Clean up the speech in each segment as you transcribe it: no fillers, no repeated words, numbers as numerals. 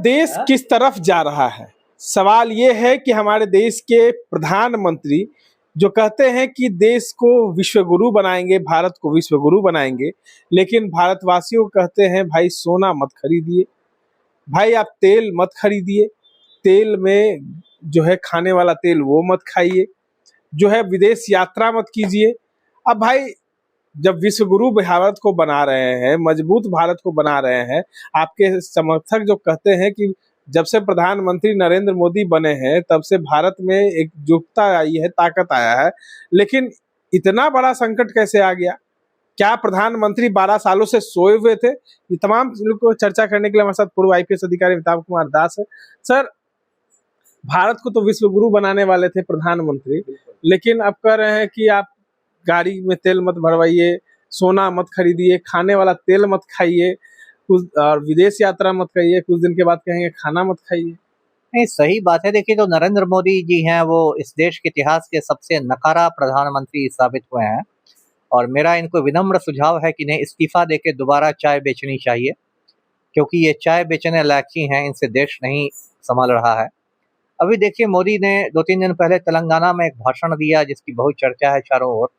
देश किस तरफ जा रहा है। सवाल ये है कि हमारे देश के प्रधानमंत्री जो कहते हैं कि देश को विश्वगुरु बनाएंगे, भारत को विश्वगुरु बनाएंगे, लेकिन भारतवासियों को कहते हैं भाई सोना मत खरीदिए, भाई आप तेल मत खरीदिए, तेल में जो है खाने वाला तेल वो मत खाइए, जो है विदेश यात्रा मत कीजिए। अब भाई जब विश्वगुरु भारत को बना रहे हैं, मजबूत भारत को बना रहे हैं, आपके समर्थक जो कहते हैं कि जब से प्रधानमंत्री नरेंद्र मोदी बने हैं तब से भारत में एकजुटता आई है, ताकत आया है, लेकिन इतना बड़ा संकट कैसे आ गया? क्या प्रधानमंत्री 12 सालों से सोए हुए थे? ये तमाम लोग को चर्चा करने के लिए हमारे साथ पूर्व आईपीएस अधिकारी अमिताभ कुमार दास है। सर, भारत को तो विश्वगुरु बनाने वाले थे प्रधानमंत्री, लेकिन अब कह रहे हैं कि आप गाड़ी में तेल मत भरवाइए, सोना मत खरीदिए, खाने वाला तेल मत खाइए, कुछ और विदेश यात्रा मत करिए, कुछ दिन के बाद कहेंगे खाना मत खाइए। नहीं, सही बात है। देखिए, जो नरेंद्र मोदी जी हैं वो इस देश के इतिहास के सबसे नकारा प्रधानमंत्री साबित हुए हैं और मेरा इनको विनम्र सुझाव है कि इन्हें इस्तीफा देके दोबारा चाय बेचनी चाहिए, क्योंकि ये चाय बेचने लायक ही हैं, इनसे देश नहीं संभल रहा है। अभी देखिए, मोदी ने 2-3 दिन पहले तेलंगाना में एक भाषण दिया जिसकी बहुत चर्चा है चारों ओर।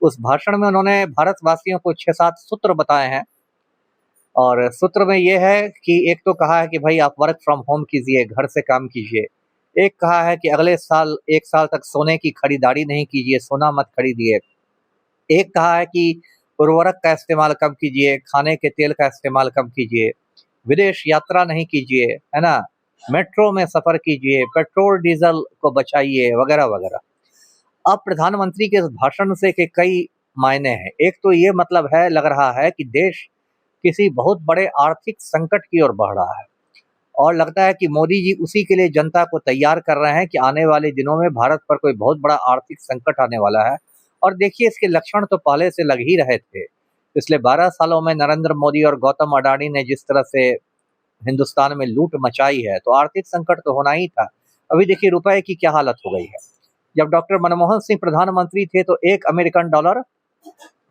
उस भाषण में उन्होंने भारतवासियों को 6-7 सूत्र बताए हैं और सूत्र में ये है कि एक तो कहा है कि भाई आप वर्क फ्रॉम होम कीजिए, घर से काम कीजिए। एक कहा है कि अगले साल 1 साल तक सोने की खरीदारी नहीं कीजिए, सोना मत खरीदिए। एक कहा है कि उर्वरक का इस्तेमाल कम कीजिए, खाने के तेल का इस्तेमाल कम कीजिए, विदेश यात्रा नहीं कीजिए, है ना, मेट्रो में सफ़र कीजिए, पेट्रोल डीजल को बचाइए, वगैरह वगैरह। अब प्रधानमंत्री के इस भाषण से के कई मायने हैं। एक तो ये मतलब है, लग रहा है कि देश किसी बहुत बड़े आर्थिक संकट की ओर बढ़ रहा है और लगता है कि मोदी जी उसी के लिए जनता को तैयार कर रहे हैं कि आने वाले दिनों में भारत पर कोई बहुत बड़ा आर्थिक संकट आने वाला है। और देखिए, इसके लक्षण तो पहले से लग ही रहे थे। पिछले 12 सालों में नरेंद्र मोदी और गौतम अडानी ने जिस तरह से हिंदुस्तान में लूट मचाई है, तो आर्थिक संकट तो होना ही था। अभी देखिए रुपए की क्या हालत हो गई है। जब डॉक्टर मनमोहन सिंह प्रधानमंत्री थे तो 1 अमेरिकन डॉलर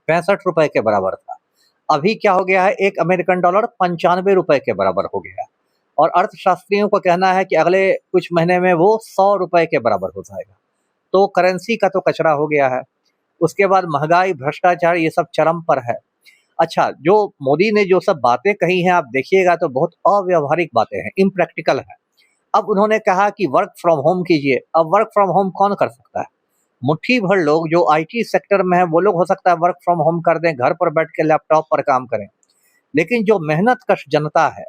65 रुपए के बराबर था। अभी क्या हो गया है, 1 अमेरिकन डॉलर 95 रुपए के बराबर हो गया है और अर्थशास्त्रियों का कहना है कि अगले कुछ महीने में वो 100 रुपए के बराबर हो जाएगा। तो करेंसी का तो कचरा हो गया है। उसके बाद महंगाई, भ्रष्टाचार, ये सब चरम पर है। अच्छा, जो मोदी ने जो सब बातें कही हैं आप देखिएगा तो बहुत अव्यावहारिक बातें हैं, इम्प्रैक्टिकल है। अब उन्होंने कहा कि वर्क फ्रॉम होम कीजिए। अब वर्क फ्रॉम होम कौन कर सकता है? मुट्ठी भर लोग जो आईटी सेक्टर में है वो लोग हो सकता है वर्क फ्रॉम होम कर दें, घर पर बैठ के लैपटॉप पर काम करें, लेकिन जो मेहनत कश जनता है,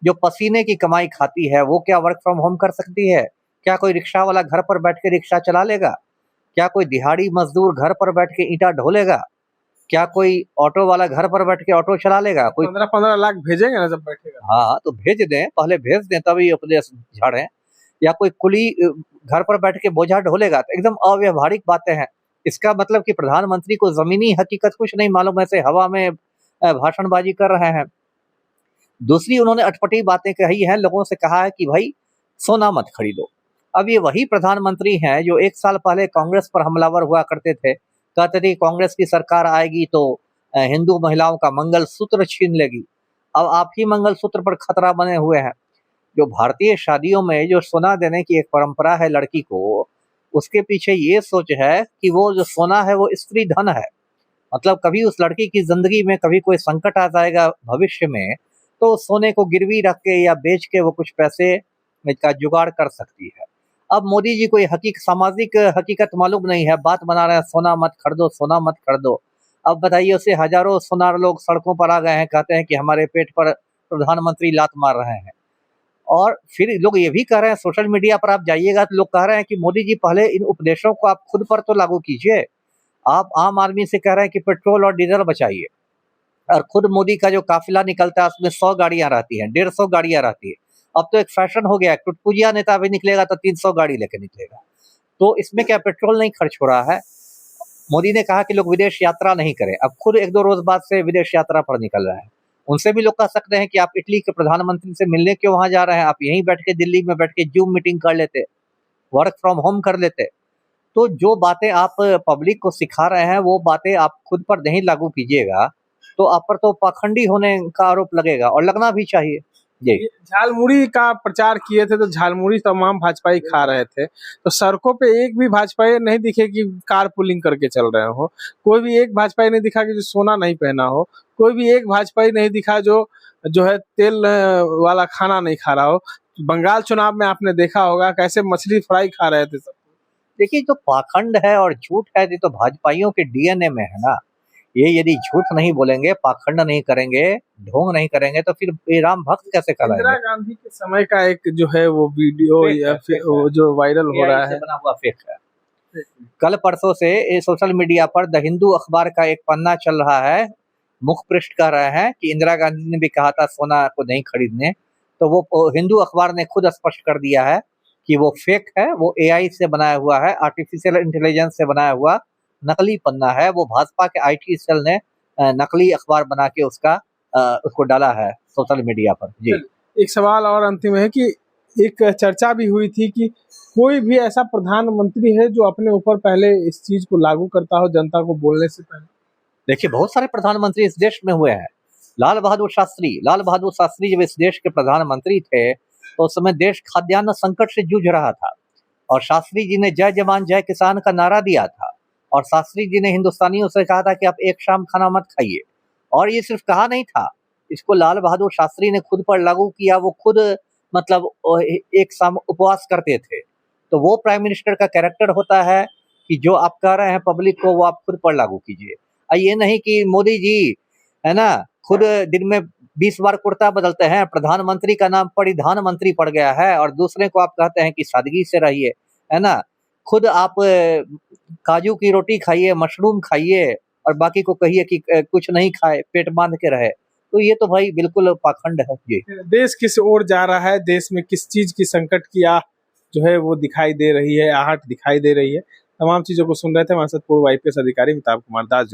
जो पसीने की कमाई खाती है, वो क्या वर्क फ्रॉम होम कर सकती है? क्या कोई रिक्शा वाला घर पर बैठ के रिक्शा चला लेगा? क्या कोई दिहाड़ी मजदूर घर पर बैठ के ईंटा ढोलेगा? क्या कोई ऑटो वाला घर पर बैठ के ऑटो चला लेगा? कोई 15-15 लाख भेजेंगे ना जब बैठेगा। हाँ, तो भेज दें, पहले भेज दें तभी उपदेश झाड़ें। या कोई कुली घर पर बैठ के बोझा ढोलेगा? तो एकदम अव्यावहारिक बातें हैं। इसका मतलब कि प्रधानमंत्री को जमीनी हकीकत कुछ नहीं मालूम, ऐसे हवा में भाषणबाजी कर रहे हैं। दूसरी, उन्होंने अटपटी बातें कही हैं, लोगों से कहा है कि भाई सोना मत खरीदो। अब ये वही प्रधानमंत्री हैं जो 1 साल पहले कांग्रेस पर हमलावर हुआ करते थे, कहते थे कांग्रेस की सरकार आएगी तो हिंदू महिलाओं का मंगलसूत्र छीन लेगी। अब आप ही मंगलसूत्र पर खतरा बने हुए हैं। जो भारतीय शादियों में जो सोना देने की एक परंपरा है लड़की को, उसके पीछे ये सोच है कि वो जो सोना है वो स्त्री धन है। मतलब कभी उस लड़की की जिंदगी में कभी कोई संकट आ जाएगा भविष्य में, तो सोने को गिरवी रख के या बेच के वो कुछ पैसे का जुगाड़ कर सकती है। अब मोदी जी को ये सामाजिक हकीकत मालूम नहीं है, बात बना रहे हैं सोना मत खरीदो, सोना मत खरीदो। अब बताइए, उससे हजारों सोनार लोग सड़कों पर आ गए हैं, कहते हैं कि हमारे पेट पर प्रधानमंत्री लात मार रहे हैं। और फिर लोग ये भी कह रहे हैं, सोशल मीडिया पर आप जाइएगा तो लोग कह रहे हैं कि मोदी जी पहले इन उपदेशों को आप खुद पर तो लागू कीजिए। आप आम आदमी से कह रहे हैं कि पेट्रोल और डीजल बचाइए और खुद मोदी का जो काफिला निकलता है उसमें 100 गाड़ियां रहती हैं, 150 गाड़ियां रहती है। अब तो एक फैशन हो गया है, टुटपुजिया नेता भी निकलेगा तो 300 गाड़ी लेके निकलेगा। तो इसमें क्या पेट्रोल नहीं खर्च हो रहा है? मोदी ने कहा कि लोग विदेश यात्रा नहीं करें, अब खुद 1-2 रोज बाद से विदेश यात्रा पर निकल रहे हैं। उनसे भी लोग कह सकते हैं कि आप इटली के प्रधानमंत्री से मिलने क्यों वहां जा रहे हैं, आप यहीं बैठ के दिल्ली में बैठ के जूम मीटिंग कर लेते, वर्क फ्रॉम होम कर लेते। तो जो बातें आप पब्लिक को सिखा रहे हैं वो बातें आप खुद पर नहीं लागू कीजिएगा तो आप पर तो पाखंडी होने का आरोप लगेगा, और लगना भी चाहिए। जी। ये झालमुड़ी का प्रचार किए थे तो झालमुड़ी तमाम भाजपाई खा रहे थे, तो सड़कों पे एक भी भाजपाई नहीं दिखे कि कार पुलिंग करके चल रहे हो, कोई भी एक भाजपाई नहीं दिखा कि जो सोना नहीं पहना हो, कोई भी एक भाजपाई नहीं दिखा जो है तेल वाला खाना नहीं खा रहा हो। बंगाल चुनाव में आपने देखा होगा कैसे मछली फ्राई खा रहे थे सब। देखिए, जो पाखंड है और झूठ है, ये तो भाजपाइयों के डीएनए में है ना। ये यदि झूठ नहीं बोलेंगे, पाखंड नहीं करेंगे, ढोंग नहीं करेंगे, तो फिर ये राम भक्त कैसे इंदिरा कहलाएंगे? गांधी के समय का एक जो है वो वीडियो फेक या है, फिर फेक वो है। जो वायरल हो रहा AI से है। बना हुआ फेक है। कल परसों से ये सोशल मीडिया पर द हिंदू अखबार का एक पन्ना चल रहा है, मुख पृष्ठ कह रहे हैं कि इंदिरा गांधी ने भी कहा था सोना को नहीं खरीदने, तो वो हिंदू अखबार ने खुद स्पष्ट कर दिया है कि वो फेक है, वो AI से बनाया हुआ है, आर्टिफिशियल इंटेलिजेंस से बनाया हुआ नकली पन्ना है। वो भाजपा के IT सेल ने नकली अखबार बना के उसको डाला है सोशल मीडिया पर। जी। एक सवाल और अंतिम है कि एक चर्चा भी हुई थी कि कोई भी ऐसा प्रधानमंत्री है जो अपने ऊपर पहले इस चीज को लागू करता हो जनता को बोलने से पहले। देखिए, बहुत सारे प्रधानमंत्री इस देश में हुए हैं। लाल बहादुर शास्त्री जब इस देश के प्रधानमंत्री थे, तो उस समय देश खाद्यान्न संकट से जूझ रहा था और शास्त्री जी ने जय जवान जय किसान का नारा दिया था और शास्त्री जी ने हिंदुस्तानियों से कहा था कि आप एक शाम खाना मत खाइए। और ये सिर्फ कहा नहीं था, इसको लाल बहादुर शास्त्री ने खुद पर लागू किया। वो खुद मतलब एक शाम उपवास करते थे। तो वो प्राइम मिनिस्टर का कैरेक्टर होता है कि जो आप कह रहे हैं पब्लिक को, वो आप खुद पर लागू कीजिए। ये नहीं कि मोदी जी है ना खुद दिन में 20 बार कुर्ता बदलते हैं, प्रधानमंत्री का नाम परिधान मंत्री पड़ गया है और दूसरे को आप कहते हैं कि सादगी से रहिए, है ना। खुद आप काजू की रोटी खाइए, मशरूम खाइए और बाकी को कहिए कि कुछ नहीं खाए, पेट बांध के रहे। तो ये तो भाई बिल्कुल पाखंड है। जी। देश किस ओर जा रहा है, देश में किस चीज की संकट की आह जो है वो दिखाई दे रही है, आहट दिखाई दे रही है, तमाम चीजों को सुन रहे थे हमारे साथ पूर्व IPS अधिकारी अमिताभ कुमार दास।